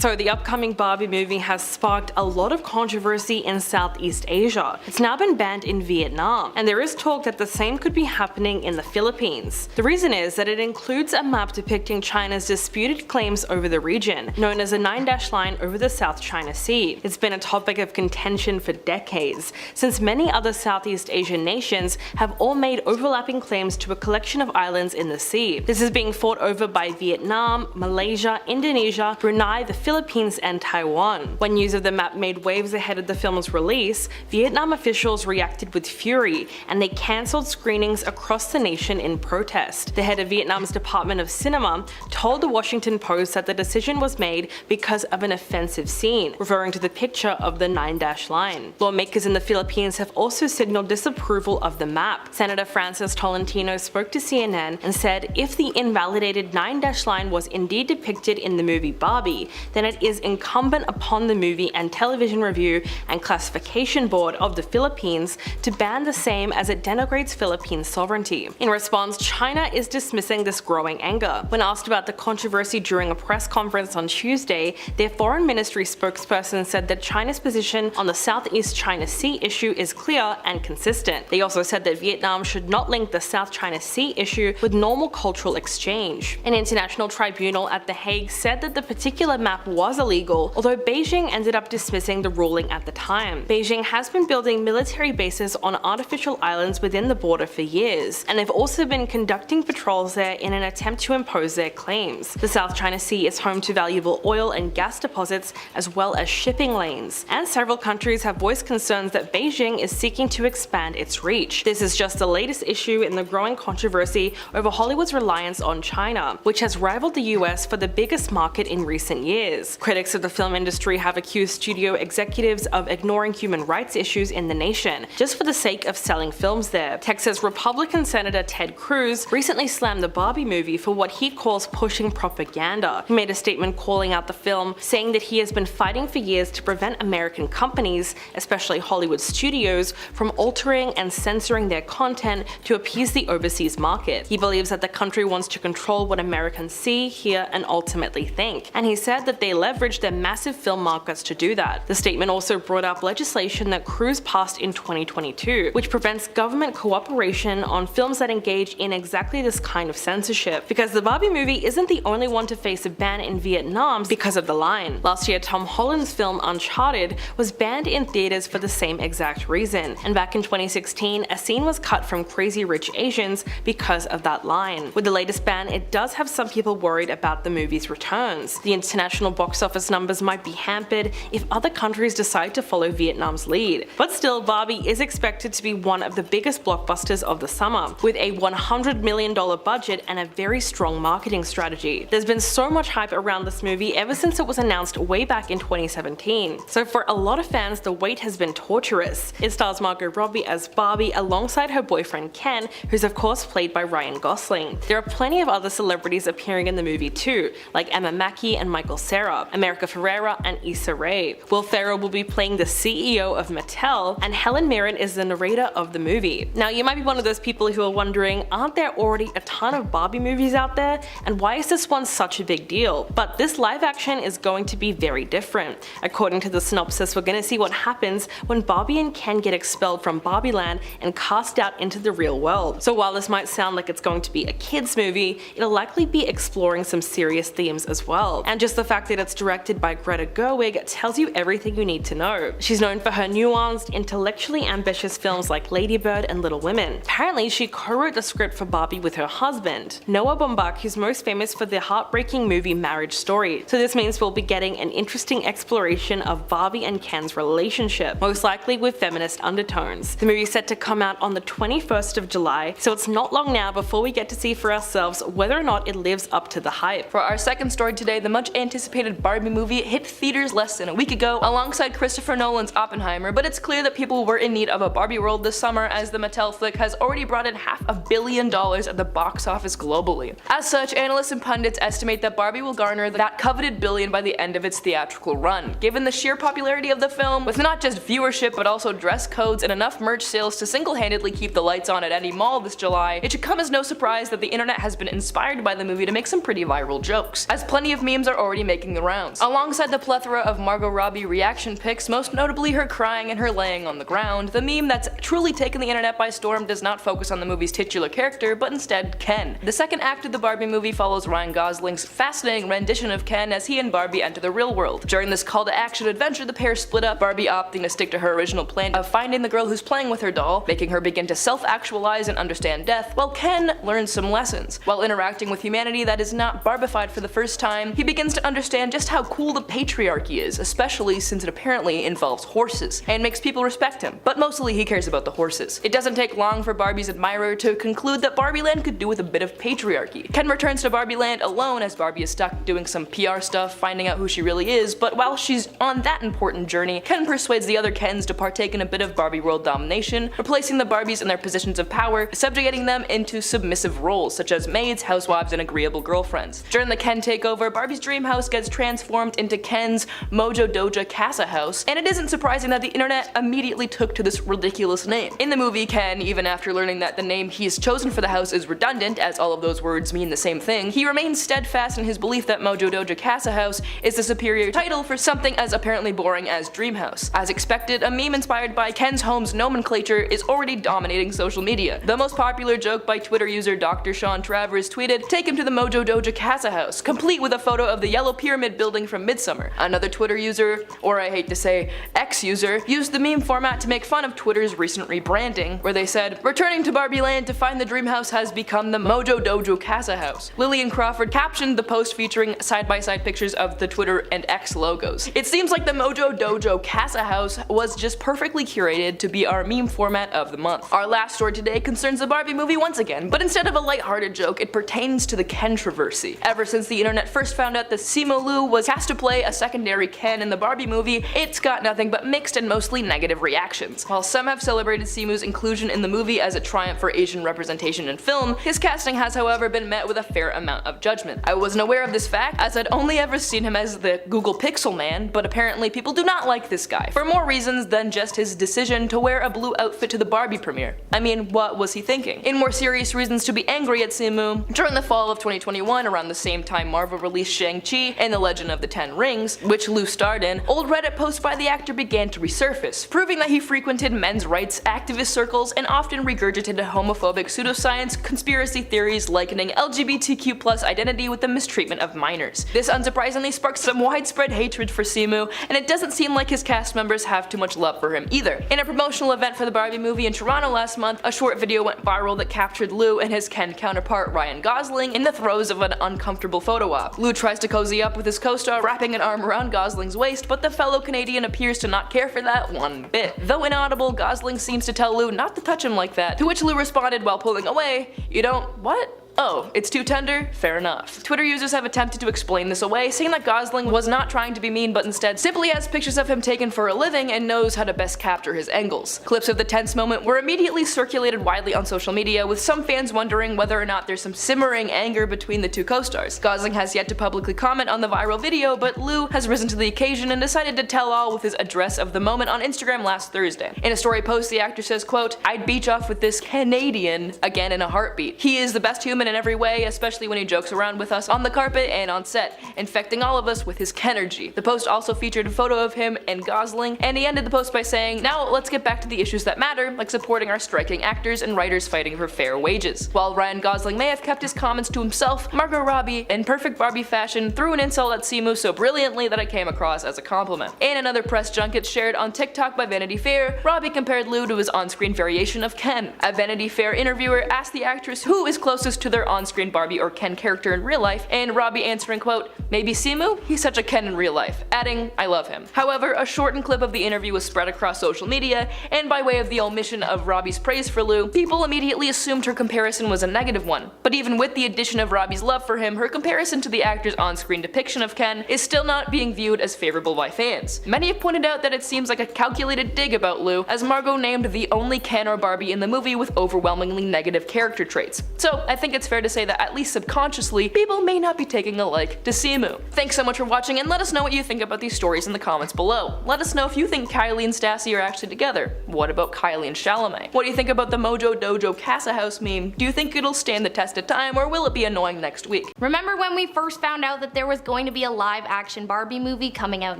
So the upcoming Barbie movie has sparked a lot of controversy in Southeast Asia. It's now been banned in Vietnam, and there is talk that the same could be happening in the Philippines. The reason is that it includes a map depicting China's disputed claims over the region, known as a 9-dash line over the South China Sea. It's been a topic of contention for decades, since many other Southeast Asian nations have all made overlapping claims to a collection of islands in the sea. This is being fought over by Vietnam, Malaysia, Indonesia, Brunei, the Philippines, and Taiwan. When news of the map made waves ahead of the film's release, Vietnam officials reacted with fury, and they cancelled screenings across the nation in protest. The head of Vietnam's Department of Cinema told the Washington Post that the decision was made because of an offensive scene, referring to the picture of the 9-dash line. Lawmakers in the Philippines have also signaled disapproval of the map. Senator Francis Tolentino spoke to CNN and said if the invalidated 9-dash line was indeed depicted in the movie Barbie, then it is incumbent upon the Movie and Television Review and Classification Board of the Philippines to ban the same, as it denigrates Philippine sovereignty. In response, China is dismissing this growing anger. When asked about the controversy during a press conference on Tuesday, their foreign ministry spokesperson said that China's position on the Southeast China Sea issue is clear and consistent. They also said that Vietnam should not link the South China Sea issue with normal cultural exchange. An international tribunal at The Hague said that the particular map was illegal, although Beijing ended up dismissing the ruling at the time. Beijing has been building military bases on artificial islands within the border for years, and they've also been conducting patrols there in an attempt to impose their claims. The South China Sea is home to valuable oil and gas deposits as well as shipping lanes, and several countries have voiced concerns that Beijing is seeking to expand its reach. This is just the latest issue in the growing controversy over Hollywood's reliance on China, which has rivaled the US for the biggest market in recent years. Critics of the film industry have accused studio executives of ignoring human rights issues in the nation, just for the sake of selling films there. Texas Republican Senator Ted Cruz recently slammed the Barbie movie for what he calls pushing propaganda. He made a statement calling out the film, saying that he has been fighting for years to prevent American companies, especially Hollywood studios, from altering and censoring their content to appease the overseas market. He believes that the country wants to control what Americans see, hear, and ultimately think, and he said that they leverage their massive film markets to do that. The statement also brought up legislation that Cruz passed in 2022, which prevents government cooperation on films that engage in exactly this kind of censorship, because the Barbie movie isn't the only one to face a ban in Vietnam because of the line. Last year, Tom Holland's film Uncharted was banned in theaters for the same exact reason, and back in 2016, a scene was cut from Crazy Rich Asians because of that line. With the latest ban, it does have some people worried about the movie's returns. The international box office numbers might be hampered if other countries decide to follow Vietnam's lead, but still, Barbie is expected to be one of the biggest blockbusters of the summer, with a $100 million budget and a very strong marketing strategy. There's been so much hype around this movie ever since it was announced way back in 2017, so for a lot of fans the wait has been torturous. It stars Margot Robbie as Barbie alongside her boyfriend Ken, who's of course played by Ryan Gosling. There are plenty of other celebrities appearing in the movie too, like Emma Mackey and Michael Cera, America Ferrera and Issa Rae. Will Ferrell will be playing the CEO of Mattel, and Helen Mirren is the narrator of the movie. Now, you might be one of those people who are wondering, aren't there already a ton of Barbie movies out there, and why is this one such a big deal? But this live action is going to be very different. According to the synopsis, we're going to see what happens when Barbie and Ken get expelled from Barbie Land and cast out into the real world. So while this might sound like it's going to be a kids movie, it'll likely be exploring some serious themes as well. And just the fact that it's directed by Greta Gerwig tells you everything you need to know. She's known for her nuanced, intellectually ambitious films like Lady Bird and Little Women. Apparently, she co-wrote the script for Barbie with her husband, Noah Baumbach, who's most famous for the heartbreaking movie Marriage Story. So this means we'll be getting an interesting exploration of Barbie and Ken's relationship, most likely with feminist undertones. The movie's set to come out on the 21st of July, so it's not long now before we get to see for ourselves whether or not it lives up to the hype. For our second story today, the much anticipated Barbie movie hit theaters less than a week ago alongside Christopher Nolan's Oppenheimer, but it's clear that people were in need of a Barbie world this summer, as the Mattel flick has already brought in $500 million at the box office globally. As such, analysts and pundits estimate that Barbie will garner that coveted billion by the end of its theatrical run. Given the sheer popularity of the film, with not just viewership but also dress codes and enough merch sales to single-handedly keep the lights on at any mall this July, it should come as no surprise that the internet has been inspired by the movie to make some pretty viral jokes, as plenty of memes are already making the rounds. Alongside the plethora of Margot Robbie reaction pics, most notably her crying and her laying on the ground, the meme that's truly taken the internet by storm does not focus on the movie's titular character, but instead Ken. The second act of the Barbie movie follows Ryan Gosling's fascinating rendition of Ken as he and Barbie enter the real world. During this call to action adventure, the pair split up, Barbie opting to stick to her original plan of finding the girl who's playing with her doll, making her begin to self-actualize and understand death, while Ken learns some lessons. While interacting with humanity that is not Barbified for the first time, he begins to understand just how cool the patriarchy is, especially since it apparently involves horses, and makes people respect him, but mostly he cares about the horses. It doesn't take long for Barbie's admirer to conclude that Barbie Land could do with a bit of patriarchy. Ken returns to Barbie Land alone as Barbie is stuck doing some PR stuff, finding out who she really is, but while she's on that important journey, Ken persuades the other Kens to partake in a bit of Barbie world domination, replacing the Barbies in their positions of power, subjugating them into submissive roles such as maids, housewives, and agreeable girlfriends. During the Ken takeover, Barbie's dream house gets transformed into Ken's Mojo Dojo Casa house, and it isn't surprising that the internet immediately took to this ridiculous name. In the movie, Ken, even after learning that the name he's chosen for the house is redundant, as all of those words mean the same thing, he remains steadfast in his belief that Mojo Dojo Casa House is the superior title for something as apparently boring as Dream House. As expected, a meme inspired by Ken's home's nomenclature is already dominating social media. The most popular joke by Twitter user Dr. Sean Travers tweeted, "Take him to the Mojo Dojo Casa House," complete with a photo of the yellow pyramid building from Midsummer. Another Twitter user, or I hate to say ex-user, used the meme format to make fun of Twitter's recent rebranding, where they said, "Returning to Barbie Land to find the dream house has become the Mojo Dojo Casa House." Lillian Crawford captioned the post featuring side-by-side pictures of the Twitter and X logos. It seems like the Mojo Dojo Casa House was just perfectly curated to be our meme format of the month. Our last story today concerns the Barbie movie once again, but instead of a lighthearted joke, it pertains to the controversy. Ever since the internet first found out that Simu Liu was cast to play a secondary Ken in the Barbie movie, it's got nothing but mixed and mostly negative reactions. While some have celebrated Simu's inclusion in the movie as a triumph for Asian representation in film, his casting has however been met with a fair amount of judgment. I wasn't aware of this fact, as I'd only ever seen him as the Google Pixel Man, but apparently people do not like this guy, for more reasons than just his decision to wear a blue outfit to the Barbie premiere. I mean, what was he thinking? In more serious reasons to be angry at Simu, during the fall of 2021, around the same time Marvel released Shang-Chi and the Legend of the Ten Rings, which Liu starred in, old Reddit posts by the actor began to resurface, proving that he frequented men's rights activist circles and often regurgitated homophobic pseudoscience conspiracy theories likening LGBTQ+ identity with the mistreatment of minors. This unsurprisingly sparked some widespread hatred for Simu, and it doesn't seem like his cast members have too much love for him either. In a promotional event for the Barbie movie in Toronto last month, a short video went viral that captured Liu and his Ken counterpart Ryan Gosling in the throes of an uncomfortable photo op. Liu tries to cozy up with his co-star, wrapping an arm around Gosling's waist, but the fellow Canadian appears to not care for that one bit. Though inaudible, Gosling seems to tell Liu not to touch him like that, to which Liu responded while pulling away, "You don't what? Oh, it's too tender? Fair enough." Twitter users have attempted to explain this away, saying that Gosling was not trying to be mean but instead simply has pictures of him taken for a living and knows how to best capture his angles. Clips of the tense moment were immediately circulated widely on social media, with some fans wondering whether or not there's some simmering anger between the two co-stars. Gosling has yet to publicly comment on the viral video, but Liu has risen to the occasion and decided to tell all with his address of the moment on Instagram last Thursday. In a story post, the actor says, quote, "I'd beach off with this Canadian again in a heartbeat. He is the best human in every way, especially when he jokes around with us on the carpet and on set, infecting all of us with his Kenergy." The post also featured a photo of him and Gosling, and he ended the post by saying, "Now let's get back to the issues that matter, like supporting our striking actors and writers fighting for fair wages." While Ryan Gosling may have kept his comments to himself, Margot Robbie, in perfect Barbie fashion, threw an insult at Simu so brilliantly that it came across as a compliment. In another press junket shared on TikTok by Vanity Fair, Robbie compared Liu to his on-screen variation of Ken. A Vanity Fair interviewer asked the actress who is closest to their on-screen Barbie or Ken character in real life, and Robbie answering, quote, "Maybe Simu? He's such a Ken in real life," adding, "I love him." However, a shortened clip of the interview was spread across social media, and by way of the omission of Robbie's praise for Liu, people immediately assumed her comparison was a negative one. But even with the addition of Robbie's love for him, her comparison to the actor's on-screen depiction of Ken is still not being viewed as favorable by fans. Many have pointed out that it seems like a calculated dig about Liu, as Margot named the only Ken or Barbie in the movie with overwhelmingly negative character traits. So I think it's it's fair to say that at least subconsciously, people may not be taking a like to Simu. Thanks so much for watching, and let us know what you think about these stories in the comments below. Let us know if you think Kylie and Stassi are actually together. What about Kylie and Chalamet? What do you think about the Mojo Dojo Casa house meme? Do you think it'll stand the test of time, or will it be annoying next week? Remember when we first found out that there was going to be a live-action Barbie movie coming out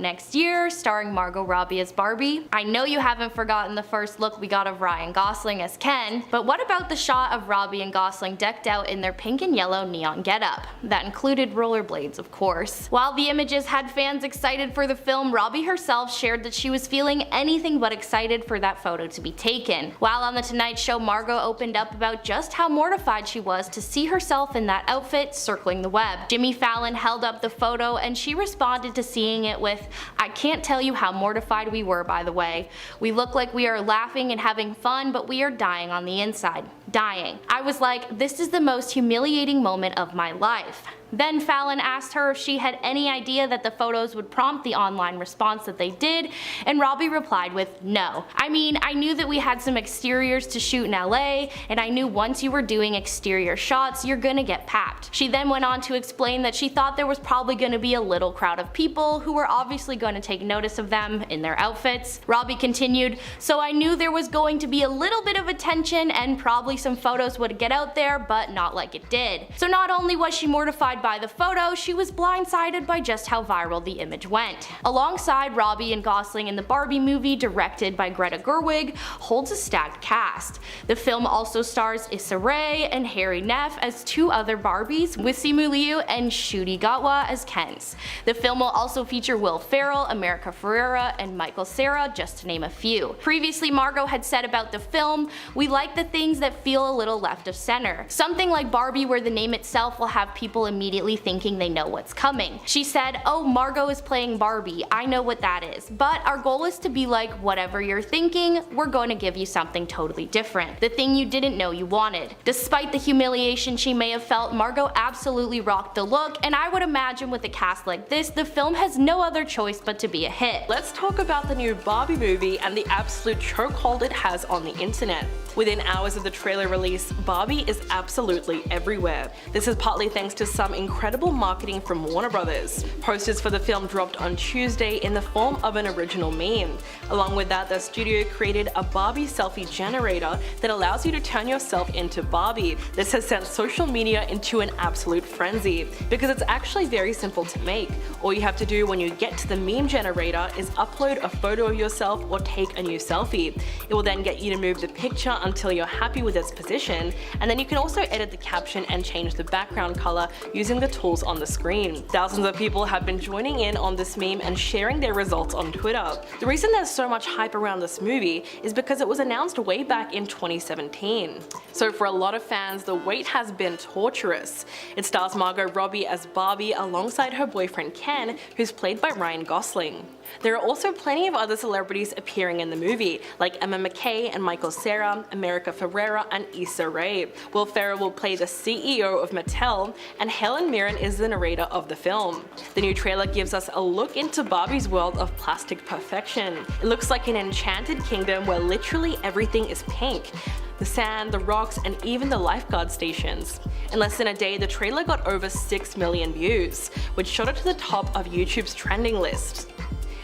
next year, starring Margot Robbie as Barbie? I know you haven't forgotten the first look we got of Ryan Gosling as Ken, but what about the shot of Robbie and Gosling decked out in their pink and yellow neon getup? That included rollerblades, of course. While the images had fans excited for the film, Robbie herself shared that she was feeling anything but excited for that photo to be taken. While on The Tonight Show, Margot opened up about just how mortified she was to see herself in that outfit circling the web. Jimmy Fallon held up the photo and she responded to seeing it with, "I can't tell you how mortified we were, by the way. We look like we are laughing and having fun, but we are dying on the inside. Dying. I was like, this is the most humiliating moment of my life." Then Fallon asked her if she had any idea that the photos would prompt the online response that they did, and Robbie replied with, "No. I mean, I knew that we had some exteriors to shoot in LA, and I knew once you were doing exterior shots, you're gonna get papped." She then went on to explain that she thought there was probably gonna be a little crowd of people who were obviously going to take notice of them in their outfits. Robbie continued, "So I knew there was going to be a little bit of attention and probably some photos would get out there, but not like it did." So not only was she mortified by the photo, she was blindsided by just how viral the image went. Alongside Robbie and Gosling in the Barbie movie, directed by Greta Gerwig, holds a stacked cast. The film also stars Issa Rae and Harry Neff as two other Barbies, with Simu Liu and Ncuti Gatwa as Kens. The film will also feature Will Ferrell, America Ferrera, and Michael Cera, just to name a few. Previously, Margot had said about the film, "We like the things that feel a little left of center. Something like Barbie where the name itself will have people immediately thinking they know what's coming." She said, "Oh, Margot is playing Barbie, I know what that is. But our goal is to be like, whatever you're thinking, we're going to give you something totally different. The thing you didn't know you wanted." Despite the humiliation she may have felt, Margot absolutely rocked the look, and I would imagine with a cast like this, the film has no other choice but to be a hit. Let's talk about the new Barbie movie and the absolute chokehold it has on the internet. Within hours of the trailer release, Barbie is absolutely everywhere. This is partly thanks to some incredible marketing from Warner Brothers. Posters for the film dropped on Tuesday in the form of an original meme. Along with that, the studio created a Barbie selfie generator that allows you to turn yourself into Barbie. This has sent social media into an absolute frenzy, because it's actually very simple to make. All you have to do when you get to the meme generator is upload a photo of yourself or take a new selfie. It will then get you to move the picture until you're happy with its position, and then you can also edit the caption and change the background color using the tools on the screen. Thousands of people have been joining in on this meme and sharing their results on Twitter. The reason there's so much hype around this movie is because it was announced way back in 2017. So for a lot of fans, the wait has been torturous. It stars Margot Robbie as Barbie alongside her boyfriend Ken, who's played by Ryan Gosling. There are also plenty of other celebrities appearing in the movie, like Emma McKay and Michael Cera, America Ferrera, and Issa Rae. Will Ferrell will play the CEO of Mattel, and Helen Mirren is the narrator of the film. The new trailer gives us a look into Barbie's world of plastic perfection. It looks like an enchanted kingdom where literally everything is pink. The sand, the rocks, and even the lifeguard stations. In less than a day, the trailer got over 6 million views, which shot it to the top of YouTube's trending list.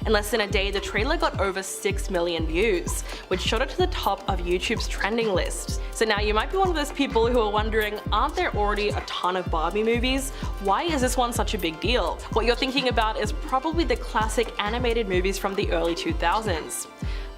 In less than a day, the trailer got over 6 million views, which shot it to the top of YouTube's trending list. So now you might be one of those people who are wondering, aren't there already a ton of Barbie movies? Why is this one such a big deal? What you're thinking about is probably the classic animated movies from the early 2000s.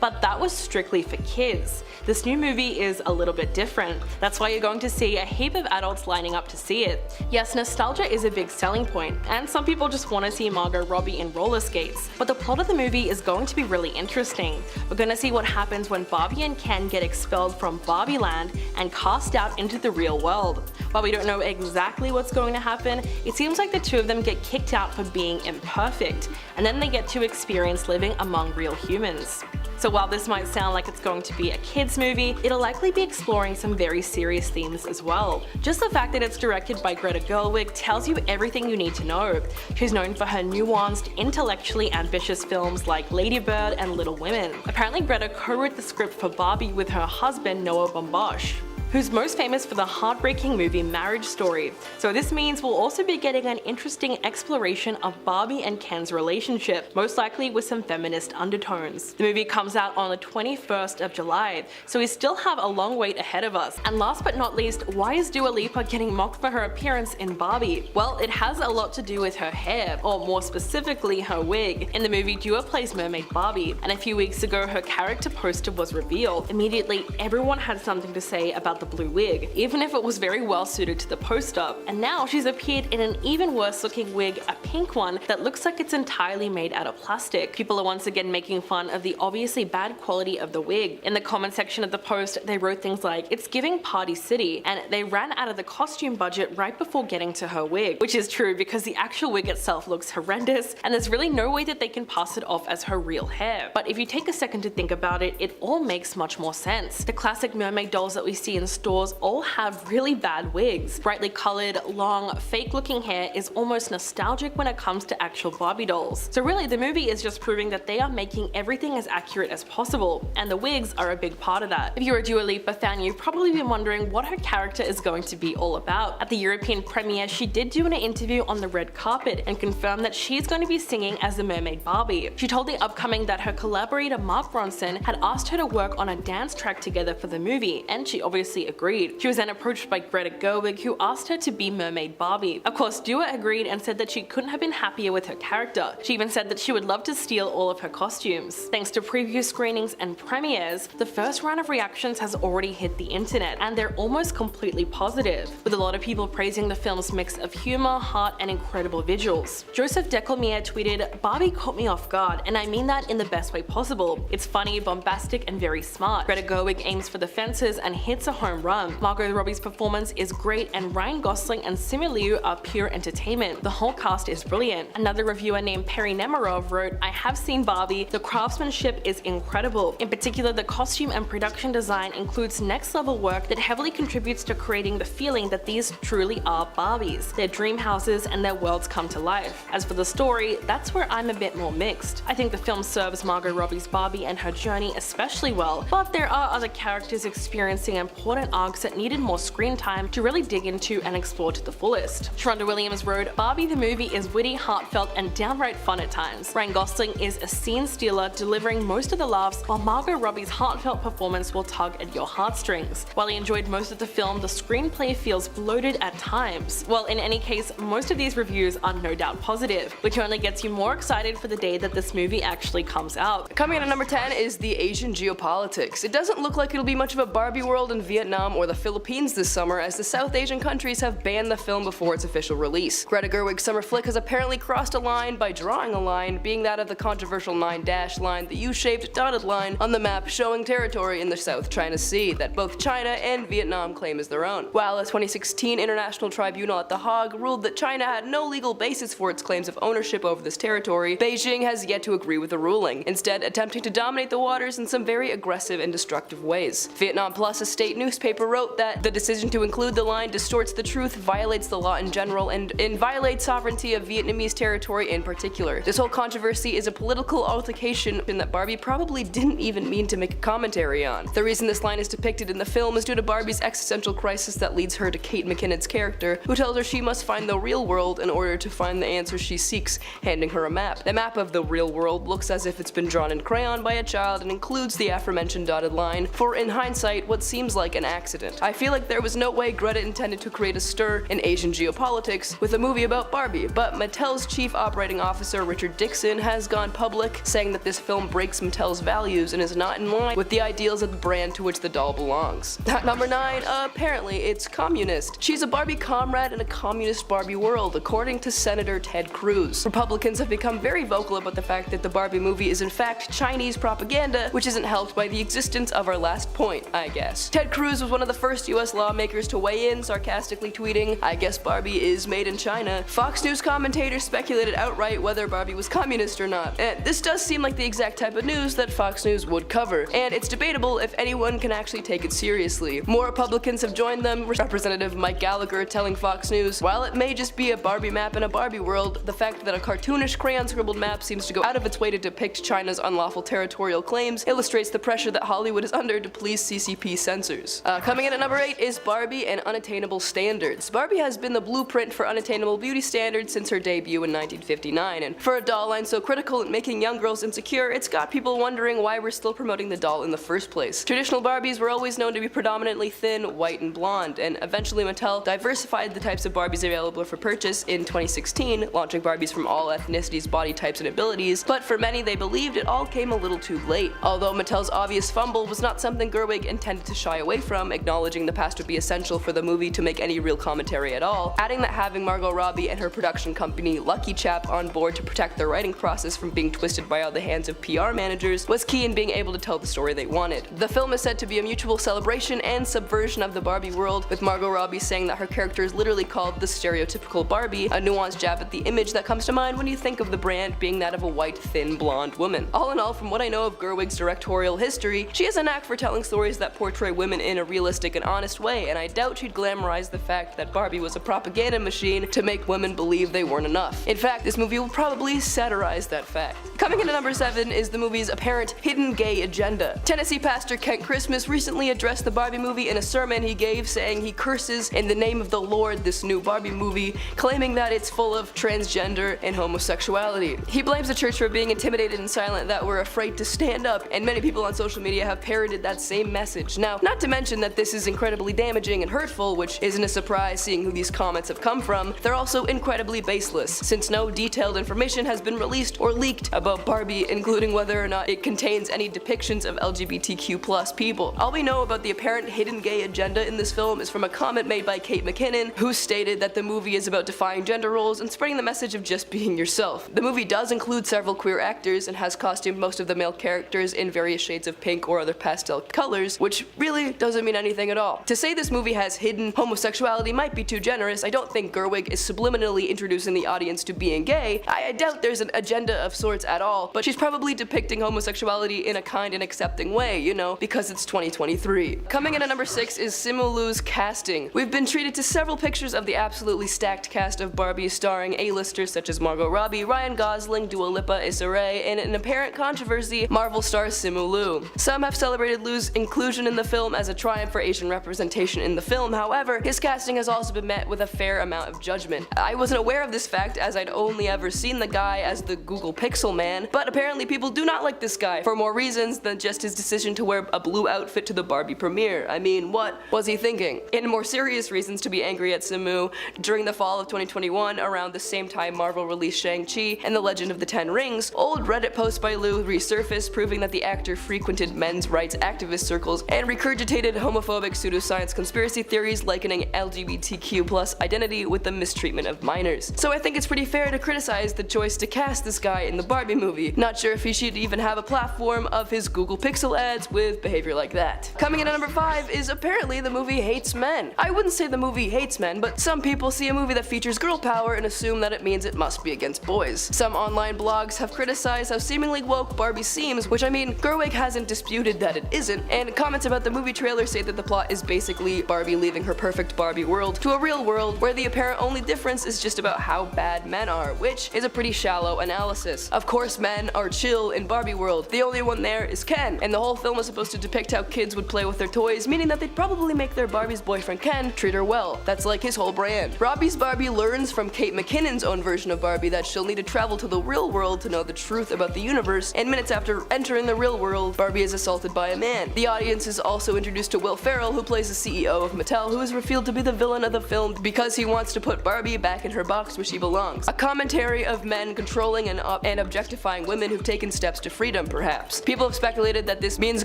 But that was strictly for kids. This new movie is a little bit different. That's why you're going to see a heap of adults lining up to see it. Yes, nostalgia is a big selling point, and some people just want to see Margot Robbie in roller skates. But the plot of the movie is going to be really interesting. We're going to see what happens when Barbie and Ken get expelled from Barbie Land and cast out into the real world. While we don't know exactly what's going to happen, it seems like the two of them get kicked out for being imperfect, and then they get to experience living among real humans. So while this might sound like it's going to be a kids movie, it'll likely be exploring some very serious themes as well. Just the fact that it's directed by Greta Gerwig tells you everything you need to know. She's known for her nuanced, intellectually ambitious films like Lady Bird and Little Women. Apparently Greta co-wrote the script for Barbie with her husband Noah Baumbach, who's most famous for the heartbreaking movie Marriage Story. So this means we'll also be getting an interesting exploration of Barbie and Ken's relationship, most likely with some feminist undertones. The movie comes out on the 21st of July, so we still have a long wait ahead of us. And last but not least, why is Dua Lipa getting mocked for her appearance in Barbie? Well, it has a lot to do with her hair, or more specifically her wig. In the movie, Dua plays Mermaid Barbie, and a few weeks ago her character poster was revealed. Immediately, everyone had something to say about the blue wig, even if it was very well suited to the poster. And now she's appeared in an even worse looking wig, a pink one that looks like it's entirely made out of plastic. People are once again making fun of the obviously bad quality of the wig. In the comment section of the post, they wrote things like, "It's giving Party City," and they ran out of the costume budget right before getting to her wig, which is true because the actual wig itself looks horrendous, and there's really no way that they can pass it off as her real hair. But if you take a second to think about it, it all makes much more sense. The classic mermaid dolls that we see in stores all have really bad wigs. Brightly colored, long, fake-looking hair is almost nostalgic when it comes to actual Barbie dolls. So really, the movie is just proving that they are making everything as accurate as possible, and the wigs are a big part of that. If you're a Dua Lipa fan, you've probably been wondering what her character is going to be all about. At the European premiere, she did do an interview on the red carpet and confirmed that she's going to be singing as the Mermaid Barbie. She told The Upcoming that her collaborator Mark Ronson had asked her to work on a dance track together for the movie, and she obviously agreed. She was then approached by Greta Gerwig, who asked her to be Mermaid Barbie. Of course, Dua agreed and said that she couldn't have been happier with her character. She even said that she would love to steal all of her costumes. Thanks to preview screenings and premieres, the first round of reactions has already hit the internet, and they're almost completely positive, with a lot of people praising the film's mix of humor, heart, and incredible visuals. Joseph Decolmier tweeted, "Barbie caught me off guard, and I mean that in the best way possible. It's funny, bombastic, and very smart. Greta Gerwig aims for the fences and hits a home run. Margot Robbie's performance is great, and Ryan Gosling and Simu Liu are pure entertainment. The whole cast is brilliant." Another reviewer named Perry Nemerov wrote, "I have seen Barbie. The craftsmanship is incredible. In particular, the costume and production design includes next-level work that heavily contributes to creating the feeling that these truly are Barbies. Their dream houses and their worlds come to life. As for the story, that's where I'm a bit more mixed. I think the film serves Margot Robbie's Barbie and her journey especially well, but there are other characters experiencing important arcs that needed more screen time to really dig into and explore to the fullest." Sharonda Williams wrote, "Barbie the movie is witty, heartfelt, and downright fun at times. Ryan Gosling is a scene stealer, delivering most of the laughs, while Margot Robbie's heartfelt performance will tug at your heartstrings. While I enjoyed most of the film, the screenplay feels bloated at times." Well, in any case, most of these reviews are no doubt positive, which only gets you more excited for the day that this movie actually comes out. Coming in at number 10 is the Asian Geopolitics. It doesn't look like it'll be much of a Barbie world in Vietnam or the Philippines this summer, as the South Asian countries have banned the film before its official release. Greta Gerwig's summer flick has apparently crossed a line by drawing a line, being that of the controversial 9-dash line, the U-shaped dotted line on the map showing territory in the South China Sea that both China and Vietnam claim as their own. While a 2016 international tribunal at The Hague ruled that China had no legal basis for its claims of ownership over this territory, Beijing has yet to agree with the ruling, instead attempting to dominate the waters in some very aggressive and destructive ways. Vietnam Plus, a state newspaper, wrote that the decision to include the line distorts the truth, violates the law in general, and violates sovereignty of Vietnamese territory in particular. This whole controversy is a political altercation that Barbie probably didn't even mean to make a commentary on. The reason this line is depicted in the film is due to Barbie's existential crisis that leads her to Kate McKinnon's character, who tells her she must find the real world in order to find the answer she seeks, handing her a map. The map of the real world looks as if it's been drawn in crayon by a child and includes the aforementioned dotted line for, in hindsight, what seems like an accident. I feel like there was no way Greta intended to create a stir in Asian geopolitics with a movie about Barbie, but Mattel's chief operating officer Richard Dixon has gone public, saying that this film breaks Mattel's values and is not in line with the ideals of the brand to which the doll belongs. At number 9, apparently it's communist. She's a Barbie comrade in a communist Barbie world, according to Senator Ted Cruz. Republicans have become very vocal about the fact that the Barbie movie is in fact Chinese propaganda, which isn't helped by the existence of our last point, I guess. Ted Cruz was one of the first US lawmakers to weigh in, sarcastically tweeting, "I guess Barbie is made in China." Fox News commentators speculated outright whether Barbie was communist or not, and this does seem like the exact type of news that Fox News would cover, and it's debatable if anyone can actually take it seriously. More Republicans have joined them, Representative Mike Gallagher telling Fox News, "While it may just be a Barbie map in a Barbie world, the fact that a cartoonish crayon-scribbled map seems to go out of its way to depict China's unlawful territorial claims illustrates the pressure that Hollywood is under to please CCP censors." Coming in at number 8 is Barbie and Unattainable Standards. Barbie has been the blueprint for unattainable beauty standards since her debut in 1959, and for a doll line so critical at making young girls insecure, it's got people wondering why we're still promoting the doll in the first place. Traditional Barbies were always known to be predominantly thin, white, and blonde, and eventually Mattel diversified the types of Barbies available for purchase in 2016, launching Barbies from all ethnicities, body types, and abilities, but for many they believed it all came a little too late. Although Mattel's obvious fumble was not something Gerwig intended to shy away from, acknowledging the past would be essential for the movie to make any real commentary at all, adding that having Margot Robbie and her production company Lucky Chap on board to protect the writing process from being twisted by all the hands of PR managers was key in being able to tell the story they wanted. The film is said to be a mutual celebration and subversion of the Barbie world, with Margot Robbie saying that her character is literally called the stereotypical Barbie, a nuanced jab at the image that comes to mind when you think of the brand being that of a white, thin, blonde woman. All in all, from what I know of Gerwig's directorial history, she has a knack for telling stories that portray women in a realistic and honest way, and I doubt she'd glamorize the fact that Barbie was a propaganda machine to make women believe they weren't enough. In fact, this movie will probably satirize that fact. Coming in at number 7 is the movie's apparent hidden gay agenda. Tennessee pastor Kent Christmas recently addressed the Barbie movie in a sermon he gave, saying he curses in the name of the Lord this new Barbie movie, claiming that it's full of transgender and homosexuality. He blames the church for being intimidated and silent, that we're afraid to stand up, and many people on social media have parroted that same message. Now, not to mention that this is incredibly damaging and hurtful, which isn't a surprise seeing who these comments have come from, they're also incredibly baseless, since no detailed information has been released or leaked about Barbie, including whether or not it contains any depictions of LGBTQ+ people. All we know about the apparent hidden gay agenda in this film is from a comment made by Kate McKinnon, who stated that the movie is about defying gender roles and spreading the message of just being yourself. The movie does include several queer actors and has costumed most of the male characters in various shades of pink or other pastel colors, which really doesn't mean anything at all. To say this movie has hidden homosexuality might be too generous. I don't think Gerwig is subliminally introducing the audience to being gay. I doubt there's an agenda of sorts at all, but she's probably depicting homosexuality in a kind and accepting way, you know, because it's 2023. Coming in at number 6 is Simu Liu's casting. We've been treated to several pictures of the absolutely stacked cast of Barbie starring A-listers such as Margot Robbie, Ryan Gosling, Dua Lipa, Issa Rae, and in apparent controversy, Marvel star Simu Liu. Some have celebrated Liu's inclusion in the film as a triumph for Asian representation in the film. However, his casting has also been met with a fair amount of judgment. I wasn't aware of this fact as I'd only ever seen the guy as the Google Pixel man, but apparently people do not like this guy for more reasons than just his decision to wear a blue outfit to the Barbie premiere. I mean, what was he thinking? In more serious reasons to be angry at Simu, during the fall of 2021, around the same time Marvel released Shang-Chi and the Legend of the Ten Rings, old Reddit posts by Liu resurfaced proving that the actor frequented men's rights activist circles and regurgitated homophobic pseudoscience conspiracy theories likening LGBTQ+ identity with the mistreatment of minors. So I think it's pretty fair to criticize the choice to cast this guy in the Barbie movie. Not sure if he should even have a platform of his Google Pixel ads with behavior like that. Coming in at number 5 is apparently the movie hates men. I wouldn't say the movie hates men, but some people see a movie that features girl power and assume that it means it must be against boys. Some online blogs have criticized how seemingly woke Barbie seems, which I mean, Gerwig hasn't disputed that it isn't, and comments about the movie trailer say that the plot is basically Barbie leaving her perfect Barbie world to a real world where the apparent only difference is just about how bad men are, which is a pretty shallow analysis. Of course men are chill in Barbie world, the only one there is Ken, and the whole film is supposed to depict how kids would play with their toys, meaning that they'd probably make their Barbie's boyfriend Ken treat her well. That's like his whole brand. Robbie's Barbie learns from Kate McKinnon's own version of Barbie that she'll need to travel to the real world to know the truth about the universe, and minutes after entering the real world, Barbie is assaulted by a man. The audience is also introduced to Will Ferrell, who plays the CEO of Mattel, who is revealed to be the villain of the film because he wants to put Barbie back in her box where she belongs. A commentary of men controlling and objectifying women who've taken steps to freedom, perhaps. People have speculated that this means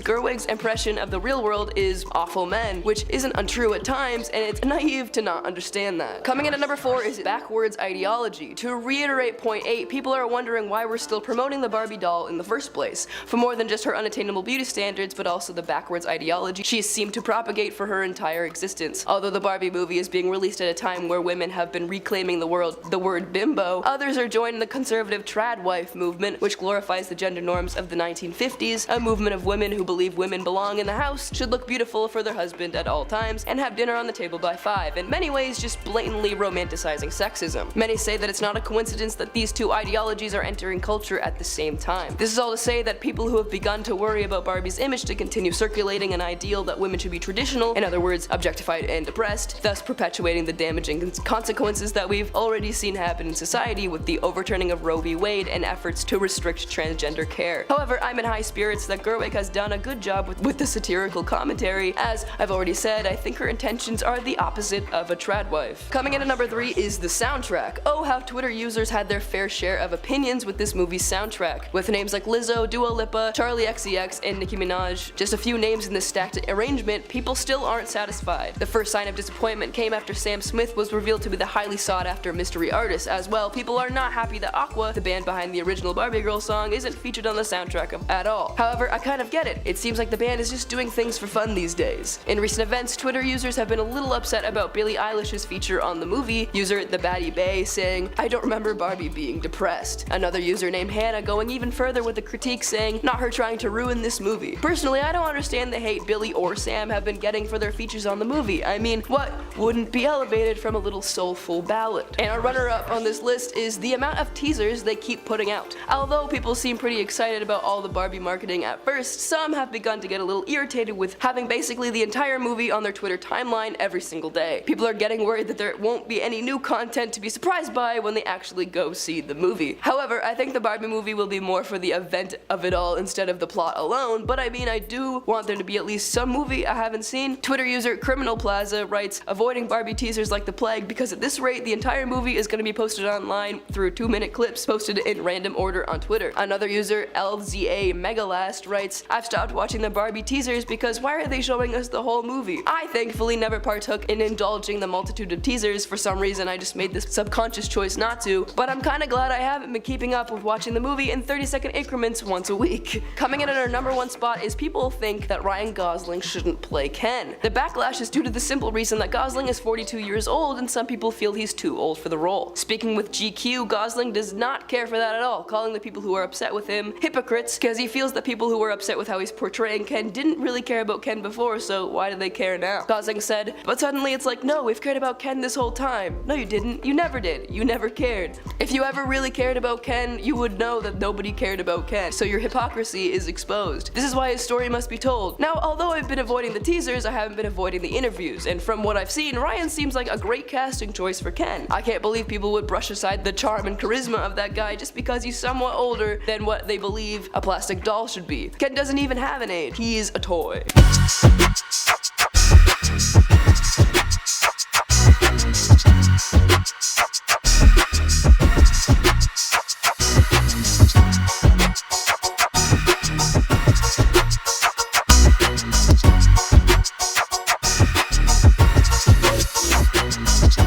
Gerwig's impression of the real world is awful men, which isn't untrue at times, and it's naive to not understand that. Coming in at number 4 is backwards ideology. To reiterate point 8, people are wondering why we're still promoting the Barbie doll in the first place, for more than just her unattainable beauty standards, but also the backwards ideology she has seemed to propagate for her entire existence. Although the Barbie movie is being released at a time where women have been reclaiming the word bimbo, others are joining the conservative trad wife movement, which glorifies the gender norms of the 1950s, a movement of women who believe women belong in the house, should look beautiful for their husband at all times, and have dinner on the table by 5, in many ways just blatantly romanticizing sexism. Many say that it's not a coincidence that these two ideologies are entering culture at the same time. This is all to say that people who have begun to worry about Barbie's image to continue circulating an ideal that women women should be traditional, in other words, objectified and oppressed, thus perpetuating the damaging consequences that we've already seen happen in society with the overturning of Roe v. Wade and efforts to restrict transgender care. However, I'm in high spirits that Gerwig has done a good job with the satirical commentary. As I've already said, I think her intentions are the opposite of a trad wife. Coming in at number 3 is the soundtrack. Oh, how Twitter users had their fair share of opinions with this movie's soundtrack. With names like Lizzo, Dua Lipa, Charlie XCX, and Nicki Minaj, just a few names in this stacked arrangement, people still aren't satisfied. The first sign of disappointment came after Sam Smith was revealed to be the highly sought after mystery artist. As well, people are not happy that Aqua, the band behind the original Barbie Girl song, isn't featured on the soundtrack at all. However, I kind of get it. It seems like the band is just doing things for fun these days. In recent events, Twitter users have been a little upset about Billie Eilish's feature on the movie, user The Batty Bay saying, "I don't remember Barbie being depressed." Another user named Hannah going even further with the critique saying, "Not her trying to ruin this movie." Personally, I don't understand the hate Billie or Sam have been getting for their features on the movie. I mean, what wouldn't be elevated from a little soulful ballad? And our runner-up on this list is the amount of teasers they keep putting out. Although people seem pretty excited about all the Barbie marketing at first, some have begun to get a little irritated with having basically the entire movie on their Twitter timeline every single day. People are getting worried that there won't be any new content to be surprised by when they actually go see the movie. However, I think the Barbie movie will be more for the event of it all instead of the plot alone, but I mean, I do want there to be at least some movie I haven't seen. Twitter user Criminal Plaza writes, "Avoiding Barbie teasers like the plague, because at this rate the entire movie is going to be posted online through 2-minute clips posted in random order on Twitter." Another user LZA Megalast writes, "I've stopped watching the Barbie teasers because why are they showing us the whole movie?" I thankfully never partook in indulging the multitude of teasers. For some reason I just made this subconscious choice not to, but I'm kinda glad I haven't been keeping up with watching the movie in 30-second increments once a week. Coming in at our number 1 spot is people think that Ryan Gosling shouldn't play Ken. The backlash is due to the simple reason that Gosling is 42 years old and some people feel he's too old for the role. Speaking with GQ, Gosling does not care for that at all, calling the people who are upset with him hypocrites because he feels that people who were upset with how he's portraying Ken didn't really care about Ken before, so why do they care now? Gosling said, "But suddenly it's like, no, we've cared about Ken this whole time." No, you didn't. You never did. You never cared. If you ever really cared about Ken, you would know that nobody cared about Ken, so your hypocrisy is exposed. This is why his story must be told. Now, although I've been avoiding the teasers, I haven't been avoiding the interviews, and from what I've seen, Ryan seems like a great casting choice for Ken. I can't believe people would brush aside the charm and charisma of that guy just because he's somewhat older than what they believe a plastic doll should be. Ken doesn't even have an age. He's a toy.